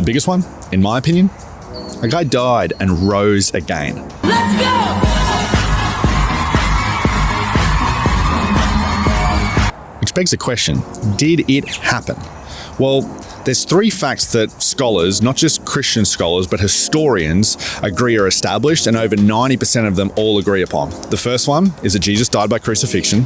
biggest one, in my opinion, a guy died and rose again. Let's go! Which begs the question, did it happen? Well, there's three facts that scholars, not just Christian scholars, but historians agree are established, and over 90% of them all agree upon. The first one is that Jesus died by crucifixion.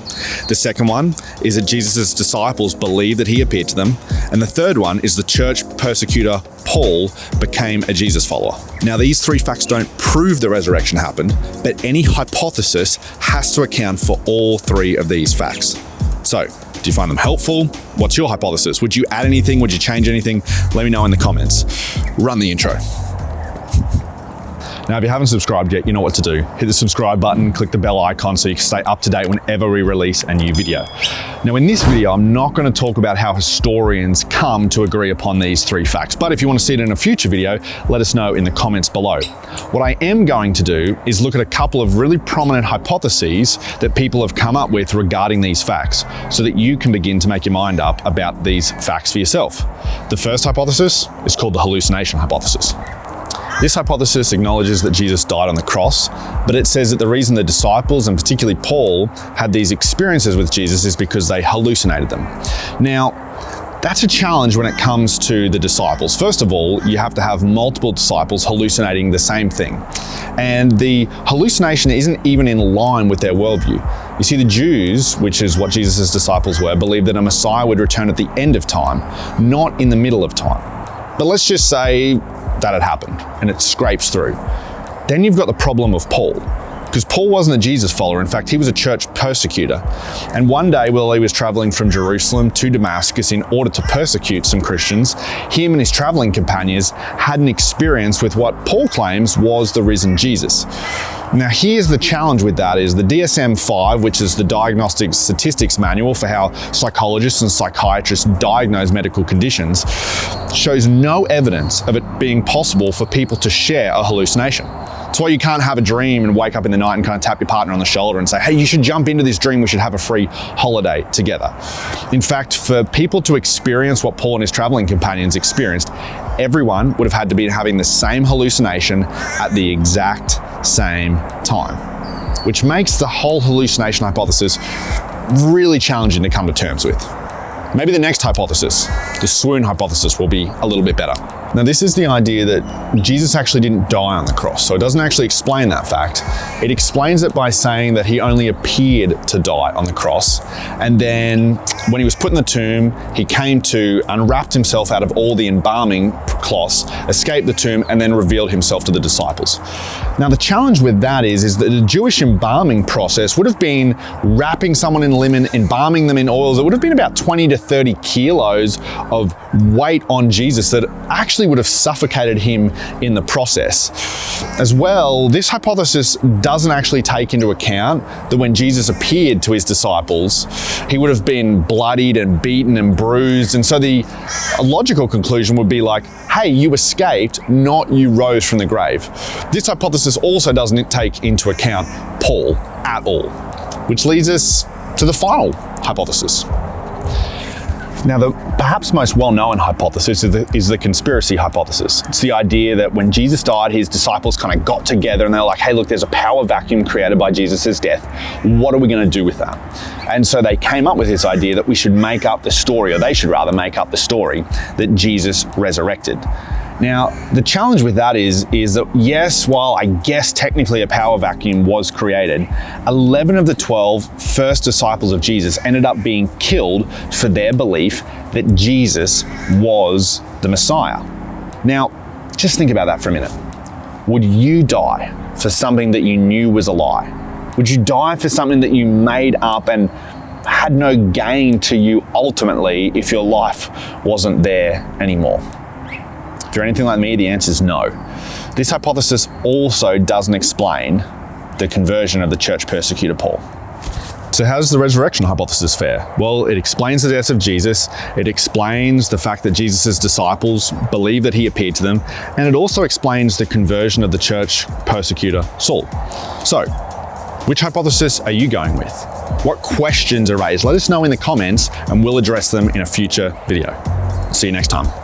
The second one is that Jesus' disciples believed that he appeared to them. And the third one is the church persecutor Paul became a Jesus follower. Now, these three facts don't prove the resurrection happened, but any hypothesis has to account for all three of these facts. So, do you find them helpful? What's your hypothesis? Would you add anything? Would you change anything? Let me know in the comments. Run the intro. Now, if you haven't subscribed yet, you know what to do. Hit the subscribe button, click the bell icon so you can stay up to date whenever we release a new video. Now, in this video, I'm not going to talk about how historians come to agree upon these three facts, but if you want to see it in a future video, let us know in the comments below. What I am going to do is look at a couple of really prominent hypotheses that people have come up with regarding these facts so that you can begin to make your mind up about these facts for yourself. The first hypothesis is called the hallucination hypothesis. This hypothesis acknowledges that Jesus died on the cross, but it says that the reason the disciples, and particularly Paul, had these experiences with Jesus is because they hallucinated them. Now, that's a challenge when it comes to the disciples. First of all, you have to have multiple disciples hallucinating the same thing. And the hallucination isn't even in line with their worldview. You see, the Jews, which is what Jesus' disciples were, believed that a Messiah would return at the end of time, not in the middle of time. But let's just say that had happened and it scrapes through. Then you've got the problem of Paul, because Paul wasn't a Jesus follower. In fact, he was a church persecutor. And one day while he was traveling from Jerusalem to Damascus in order to persecute some Christians, him and his traveling companions had an experience with what Paul claims was the risen Jesus. Now, here's the challenge with that is the DSM-5, which is the Diagnostic Statistics Manual for how psychologists and psychiatrists diagnose medical conditions, shows no evidence of it being possible for people to share a hallucination. That's why you can't have a dream and wake up in the night and kind of tap your partner on the shoulder and say, hey, you should jump into this dream, we should have a free holiday together. In fact, for people to experience what Paul and his traveling companions experienced, everyone would have had to be having the same hallucination at the exact same time, which makes the whole hallucination hypothesis really challenging to come to terms with. Maybe the next hypothesis, the swoon hypothesis, will be a little bit better. Now, this is the idea that Jesus actually didn't die on the cross, so it doesn't actually explain that fact. It explains it by saying that he only appeared to die on the cross, and then when he was put in the tomb, he came to, unwrapped himself out of all the embalming cloths, escaped the tomb, and then revealed himself to the disciples. Now, the challenge with that is that the Jewish embalming process would have been wrapping someone in linen, embalming them in oils. It would have been about 20 to 30 kilos of weight on Jesus that actually would have suffocated him in the process. As well, this hypothesis doesn't actually take into account that when Jesus appeared to his disciples, he would have been bloodied and beaten and bruised. And so the logical conclusion would be like, hey, you escaped, not you rose from the grave. This hypothesis also doesn't take into account Paul at all, which leads us to the final hypothesis. Now, the perhaps most well-known hypothesis is the conspiracy hypothesis. It's the idea that when Jesus died, his disciples kind of got together and they're like, hey, look, there's a power vacuum created by Jesus' death. What are we going to do with that? And so they came up with this idea that we should make up the story, or they should rather make up the story, that Jesus resurrected. Now, the challenge with that is that yes, while I guess technically a power vacuum was created, 11 of the 12 first disciples of Jesus ended up being killed for their belief that Jesus was the Messiah. Now, just think about that for a minute. Would you die for something that you knew was a lie? Would you die for something that you made up and had no gain to you ultimately if your life wasn't there anymore? If you're anything like me, the answer is no. This hypothesis also doesn't explain the conversion of the church persecutor Paul. So how does the resurrection hypothesis fare? Well, it explains the death of Jesus, it explains the fact that Jesus' disciples believe that he appeared to them, and it also explains the conversion of the church persecutor Saul. So, which hypothesis are you going with? What questions are raised? Let us know in the comments and we'll address them in a future video. See you next time.